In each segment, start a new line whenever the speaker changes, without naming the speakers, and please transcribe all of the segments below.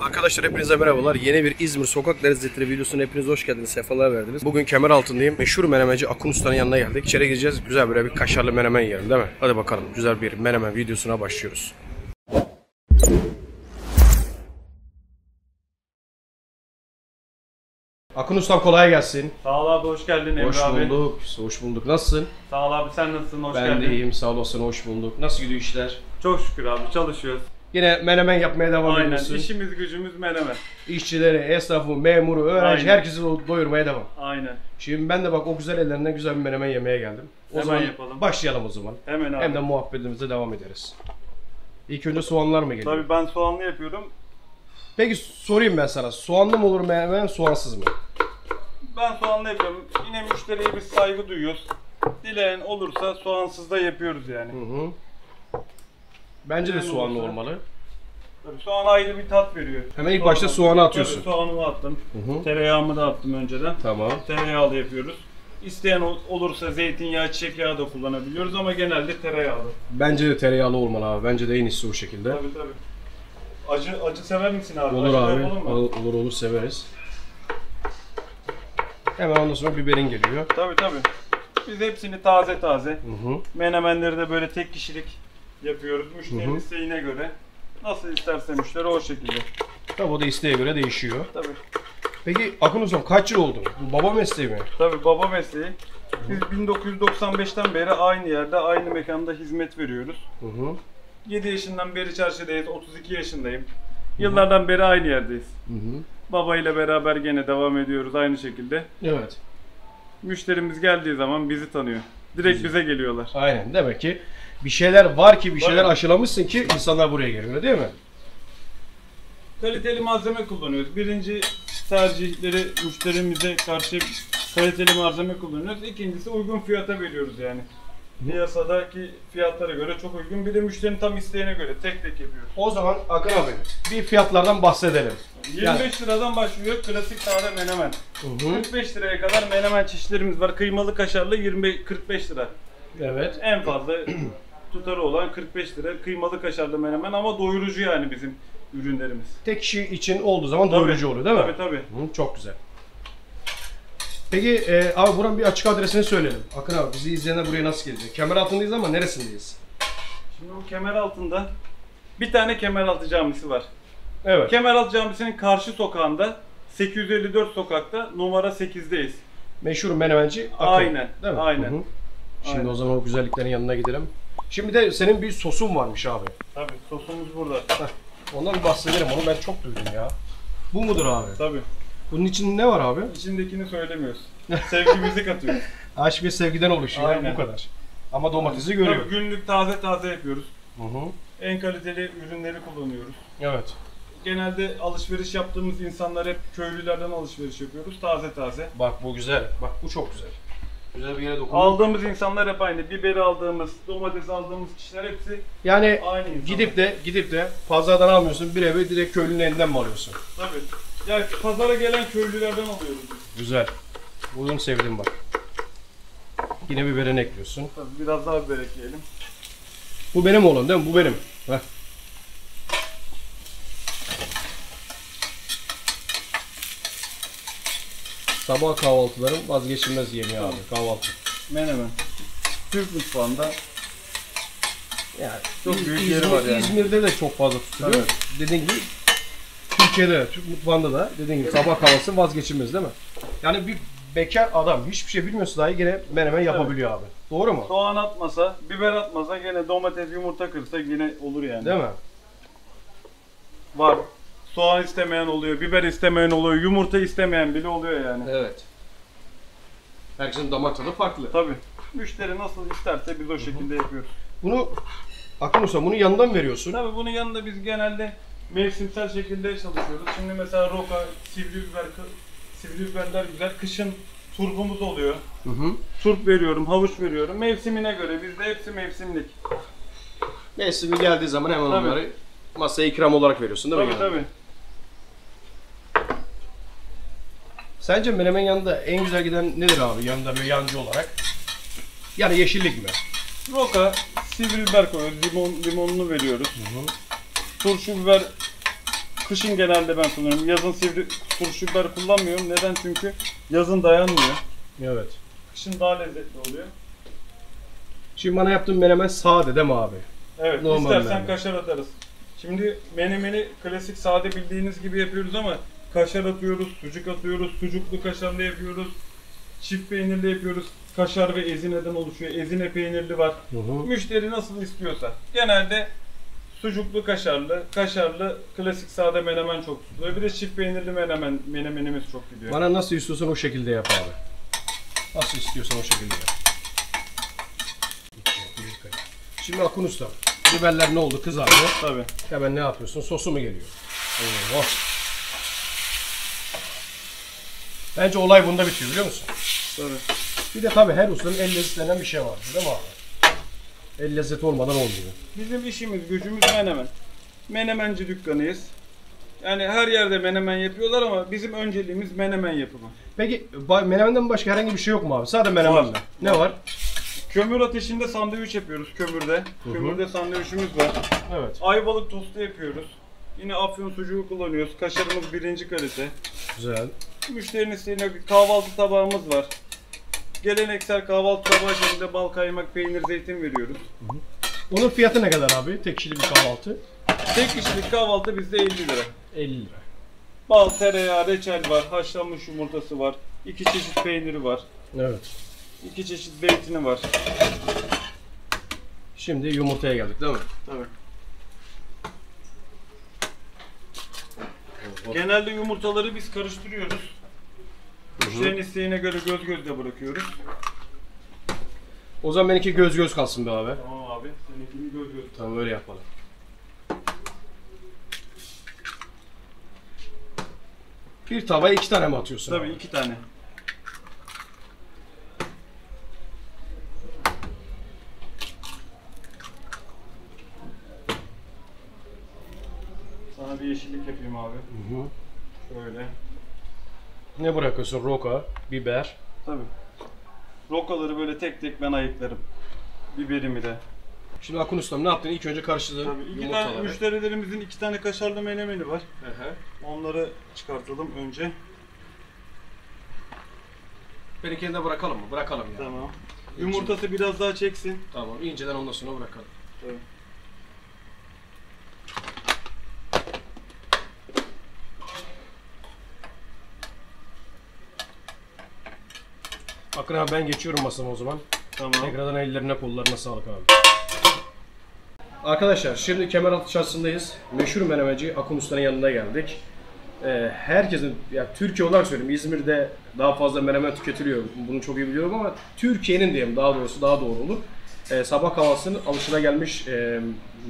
Arkadaşlar hepinize merhabalar. Yeni bir İzmir sokak lezzetleri videosuna hepiniz hoş geldiniz. Sefalar verdiniz. Bugün Kemeraltı'ndayım. Meşhur menemenci Akın Usta'nın yanına geldik. İçeri gireceğiz. Güzel bir kaşarlı menemen yiyelim değil mi? Hadi bakalım. Güzel bir menemen videosuna başlıyoruz. Akın Ustam kolay gelsin.
Sağ ol abi, hoş geldin Emre abi.
Hoş bulduk. Hoş bulduk. Nasılsın?
Sağ ol abi, sen nasılsın? Hoş
ben
geldin.
de iyiyim. Sağ olasın. Hoş bulduk. Nasıl gidiyor işler?
Çok şükür abi, çalışıyoruz.
Yine menemen yapmaya devam ediyorsun.
Aynen, işimiz gücümüz menemen.
İşçileri, esnafı, memuru, öğrenci
Aynen.
herkesi doyurmaya devam.
Aynen.
Şimdi ben de bak o güzel ellerinden güzel bir menemen yemeye geldim. O zaman
yapalım.
başlayalım o zaman.
Hemen abi.
Hem de muhabbetimize devam ederiz. İlk önce soğanlar mı geliyor?
Tabii ben soğanlı yapıyorum.
Peki sorayım ben sana. Soğanlı mı olur menemen, soğansız mı?
Ben soğanlı yapıyorum. Yine müşteriye biz saygı duyuyoruz. Dileyen olursa soğansız da yapıyoruz yani.
Hı. Bence de soğanlı olmalı.
Tabii soğan ayrı bir tat veriyor.
Hemen ilk başta soğanı atıyorsun.
Tabii soğanımı attım.
Hı.
Tereyağımı da attım önceden.
Tamam.
Tereyağlı yapıyoruz. İsteyen olursa zeytinyağı, çiçek yağı da kullanabiliyoruz ama genelde tereyağlı.
Bence de tereyağlı olmalı abi. Bence de en iyisi o şekilde.
Tabii. Acı sever misin abi?
Olur
Acı
abi.
yapalım mı?
Olur severiz. Hemen ondan sonra biberin geliyor.
Tabii. Biz hepsini taze.
Hı.
Menemenleri de böyle tek kişilik yapıyoruz. Müşterinin isteğine göre. Nasıl isterse müşteri o şekilde.
Tabii o da isteğe göre değişiyor.
Tabii.
Peki Akın Ustam kaç yıl oldu? Bu baba mesleği mi?
Tabii baba mesleği. Biz 1995'ten beri aynı yerde, aynı mekanda hizmet veriyoruz.
Hı.
7 yaşından beri çarşıdayız, 32 yaşındayım. Yıllardan beri aynı yerdeyiz.
Hı.
Baba ile beraber gene devam ediyoruz aynı şekilde.
Evet.
Müşterimiz geldiği zaman bizi tanıyor. Direkt bize geliyorlar.
Aynen. Demek ki bir şeyler var ki bir şeyler
Tabii.
aşılamışsın ki insanlar buraya geliyor değil mi?
Kaliteli malzeme kullanıyoruz. Birinci tercihleri müşterimize karşı kaliteli malzeme kullanıyoruz. İkincisi uygun fiyata veriyoruz yani. Piyasadaki fiyatlara göre çok uygun. Bir de müşterinin tam isteğine göre tek yapıyoruz.
O zaman Akın abi bir fiyatlardan bahsedelim.
25 liradan başlıyor klasik sade menemen.
Hı.
45 liraya kadar menemen çeşitlerimiz var. Kıymalı kaşarlı 45 lira.
Evet.
En fazla tutarı olan 45 lira kıymalı kaşarlı menemen ama doyurucu yani bizim ürünlerimiz.
Tek kişi için olduğu zaman doyurucu oluyor değil mi?
Tabii.
Hı, çok güzel. Peki abi buranın bir açık adresini söyleyelim. Akın abi bizi izleyenler buraya nasıl gelecek? Kemeraltı'ndayız ama neresindeyiz?
Şimdi bu Kemeraltı'nda bir tane Kemeraltı Camisi var.
Evet.
Kemeraltı Camisi'nin karşı sokağında 854 sokakta numara 8'deyiz.
Meşhur menemenci Akın.
Aynen.
Değil mi?
Aynen.
Hı. Şimdi
Aynen.
o zaman o güzelliklerin yanına gidelim. Şimdi de senin bir sosun varmış abi.
Tabii sosumuz burada.
Ondan bir bahsedelim. Onu ben çok duydum ya. Bu mudur abi?
Tabii.
Bunun içinde ne var abi?
İçindekini söylemiyoruz. Sevgimizi katıyoruz.
Aşk ve sevgiden oluşuyor.
Aynen.
Bu kadar. Ama domatesi görüyor.
Tabii günlük taze yapıyoruz.
Hı hı.
En kaliteli ürünleri kullanıyoruz.
Evet.
Genelde alışveriş yaptığımız insanlar hep köylülerden alışveriş yapıyoruz. Taze.
Bak bu güzel. Bak bu çok güzel. Güzel bir yere dokundun.
Aldığımız insanlar hep aynı. Biberi aldığımız, domates aldığımız kişiler hepsi
Yani
aynı insanlar.
gidip de pazardan almıyorsun. Birebir direkt köylünün elinden mi alıyorsun?
Tabii. Ya pazara gelen köylülerden alıyoruz.
Güzel. Bunu sevdim bak. Yine biberini ekliyorsun.
Tabii biraz daha biber ekleyelim.
Bu benim oğlum değil mi? Bu benim. Heh. Sabah kahvaltıların vazgeçilmez yemeği abi. Kahvaltı.
Menemen. Türk mutfağında
Yani
çok büyük yeri var yani.
İzmir'de de çok fazla tutuluyor.
Evet.
Dediğin gibi Türkiye'de de, Türk mutfağında da dediğin gibi sabah kahvaltısı vazgeçilmez değil mi? Yani bir bekar adam hiçbir şey bilmiyorsa dahi gene menemen yapabiliyor abi. Doğru mu?
soğan atmasa, biber atmasa gene domates, yumurta kırsa yine olur yani.
Değil mi?
Var. Soğan istemeyen oluyor, biber istemeyen oluyor, yumurta istemeyen bile oluyor yani.
Evet. Herkesin damak tadı farklı.
Tabii. Müşteri nasıl isterse biz o şekilde yapıyoruz.
Bunu Akın Usta bunun yanından veriyorsun.
Tabii bunun yanında biz genelde mevsimsel şekilde çalışıyoruz. Şimdi mesela roka, sivri biberler güzel. Kışın turpumuz oluyor.
Hı hı.
Turp veriyorum, havuç veriyorum. Mevsimine göre bizde hepsi mevsimlik.
Mevsimi geldiği zaman hemen
Tabii.
onları masaya ikram olarak veriyorsun değil mi?
Tabii
yani?
tabii.
Sence menemen yanında en güzel giden nedir abi? Yanında böyle yancı olarak. Yani yeşillik mi?
Roka, sivri biber koyuyoruz, limonunu veriyoruz. Turşu biber Kışın genelde ben kullanıyorum. Yazın sivri turşu biber kullanmıyorum. Neden? Çünkü yazın dayanmıyor.
Evet.
Kışın daha lezzetli oluyor.
Şimdi bana yaptığın menemen sade değil mi abi?
Evet,
Normal
istersen
menemen.
kaşar atarız. Şimdi menemeni klasik sade bildiğiniz gibi yapıyoruz ama kaşar atıyoruz, sucuk atıyoruz, sucuklu kaşarlı yapıyoruz, çift peynirli yapıyoruz. Kaşar ve ezineden oluşuyor. Ezine peynirli var. Müşteri nasıl istiyorsa. Genelde sucuklu kaşarlı, kaşarlı, klasik sade menemen çok tutuluyor. Bir de çift peynirli menemenimiz çok gidiyor.
Bana nasıl istiyorsan o şekilde yap abi. Nasıl istiyorsan o şekilde yap. Şimdi Akun Usta, biberler ne oldu? Kızardı.
Tabii.
Hemen ne yapıyorsun? Sosu mu geliyor? Oo. Bence olay bunda bitiyor biliyor musun?
Tabii.
Bir de tabii her ustanın el lezzeti denen bir şey var değil mi abi? El lezzeti olmadan olmuyor.
Bizim işimiz, gücümüz menemen. Menemenci dükkanıyız. Yani her yerde menemen yapıyorlar ama bizim önceliğimiz menemen yapımı.
Peki menemenden başka herhangi bir şey yok mu abi? Sadece menemen mi? Ne var?
Kömür ateşinde sandviç yapıyoruz kömürde. Kömürde sandviçimiz var.
Evet.
Ayvalık tostu yapıyoruz. Yine Afyon sucuğu kullanıyoruz. Kaşarımız birinci kalite.
Güzel.
Müşterinin isteğine bir kahvaltı tabağımız var. Geleneksel kahvaltı tabağı şeklinde bal, kaymak, peynir, zeytin veriyoruz.
Onun fiyatı ne kadar abi? Tek kişilik bir kahvaltı.
Tek kişilik kahvaltı bizde 50 lira.
50 lira.
Bal, tereyağı, reçel var, haşlanmış yumurtası var, 2 çeşit peyniri var,
Evet.
2 çeşit zeytini var.
Şimdi yumurtaya geldik değil mi?
Tabii. Genelde yumurtaları biz karıştırıyoruz. Müşterinin isteğine göre göz gözle bırakıyoruz.
O zaman benimki göz göz kalsın be abi.
Tamam abi, seninkini göz göz.
Tamam öyle yapalım. Bir tavaya 2 tane mi atıyorsun?
Tabii
abi?
2 tane. Sana bir yeşillik yapayım abi.
Hı hı.
Şöyle.
Ne bırakıyorsun? Roka, biber.
Tabii. Rokaları böyle tek tek ben ayıklarım. Biberimi de.
Şimdi Akun Ustam ne yaptın? İlk önce karıştırdın
Tabii 2 tane
yumurtaları.
müşterilerimizin 2 tane kaşarlı menemeni var.
Hı hı.
Onları çıkartalım önce.
Benimkini de bırakalım mı? Bırakalım ya.
Tamam. Yumurtası biraz daha çeksin.
Tamam. İnceden ondan sonra bırakalım.
Tabii.
Akın abi ben geçiyorum masama o zaman.
Tamam.
Tekrardan ellerine kollarına sağlık abi. Arkadaşlar şimdi Kemeraltı Çarşısı'ndayız. Meşhur menemenci Akun Usta'nın yanına geldik. Herkesin, ya Türkiye olarak söyleyeyim, İzmir'de daha fazla menemen tüketiliyor. Bunu çok iyi biliyorum ama Türkiye'nin diyeyim daha doğrusu daha doğru olur. Sabah kahvaltısının alışılagelmiş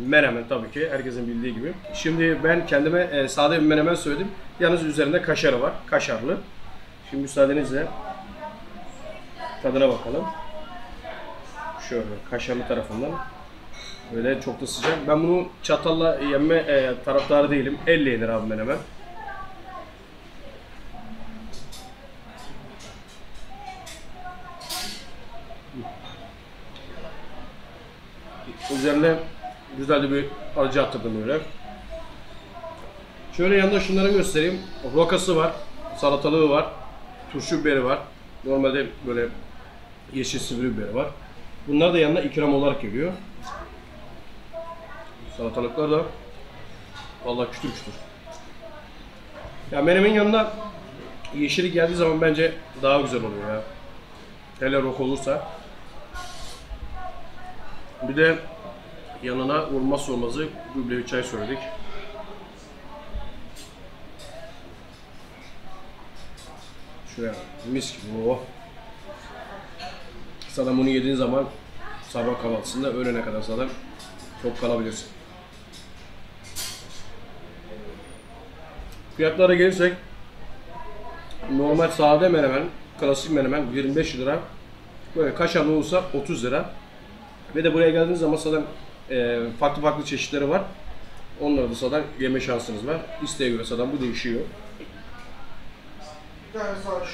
menemen tabii ki herkesin bildiği gibi. Şimdi ben kendime sade bir menemen söyledim. Yalnız üzerinde kaşarı var. Kaşarlı. Şimdi müsaadenizle tadına bakalım. Şöyle kaşarlı tarafından. Böyle çok da sıcak. Ben bunu çatalla yeme taraftarı değilim. Elle yenir abi menemen. Üzerine güzel de bir acı attırdım öyle. Şöyle yanında şunları göstereyim. Rokası var, salatalığı var, turşu biberi var. Normalde böyle yeşil sivri biberi var. Bunlar da yanına ikram olarak geliyor. Salatalıklar da vallahi kütür kütür. Ya menemenin yanında yeşili geldiği zaman bence daha güzel oluyor ya. Hele roka olursa. Bir de yanına olmazsa olmazı duble bir çay söyledik. Şuraya mis gibi. Oh. Zaten bunu yediğin zaman sabah kahvaltısında öğlene kadar zaten çok kalabilirsin. Fiyatlara gelirsek normal sade menemen, klasik menemen 25 lira. Böyle kaşarlı olursa 30 lira. Ve de buraya geldiğiniz zaman zaten farklı farklı çeşitleri var. Onları da zaten yeme şansınız var. İsteğe göre zaten bu değişiyor.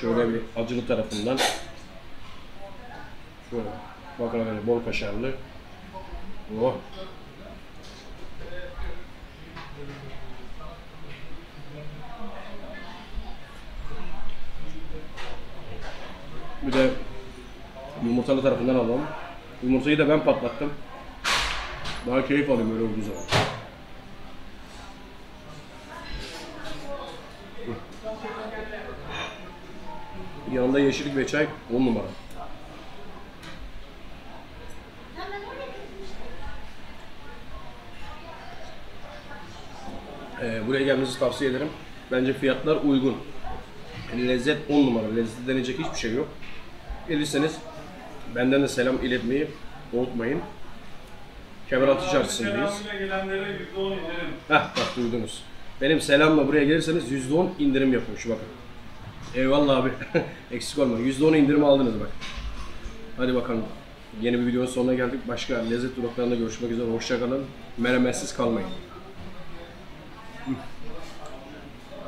Şöyle bir acılı tarafından. Şöyle bakın böyle bol kaşarlı. Oh. Bir de yumurtalı tarafından alalım. Yumurtayı da ben patlattım. Daha keyif alayım böyle olduğu zaman. Yanında yeşillik ve çay 10 numara. Buraya gelmenizi tavsiye ederim. Bence fiyatlar uygun. Yani lezzet 10 numara. Lezzet denecek hiçbir şey yok. Gelirseniz benden de selam iletmeyi unutmayın. Kemeraltı Çarşısı'ndayız.
Selamıyla gelenlere %10 indirim.
Bak duydunuz. Benim selamla buraya gelirseniz %10 indirim yapmış bakın. Eyvallah abi. Eksik olma. %10 indirim aldınız bak. Hadi bakalım. Yeni bir videonun sonuna geldik. Başka lezzet duraklarında görüşmek üzere. Hoşça kalın. Menemensiz kalmayın.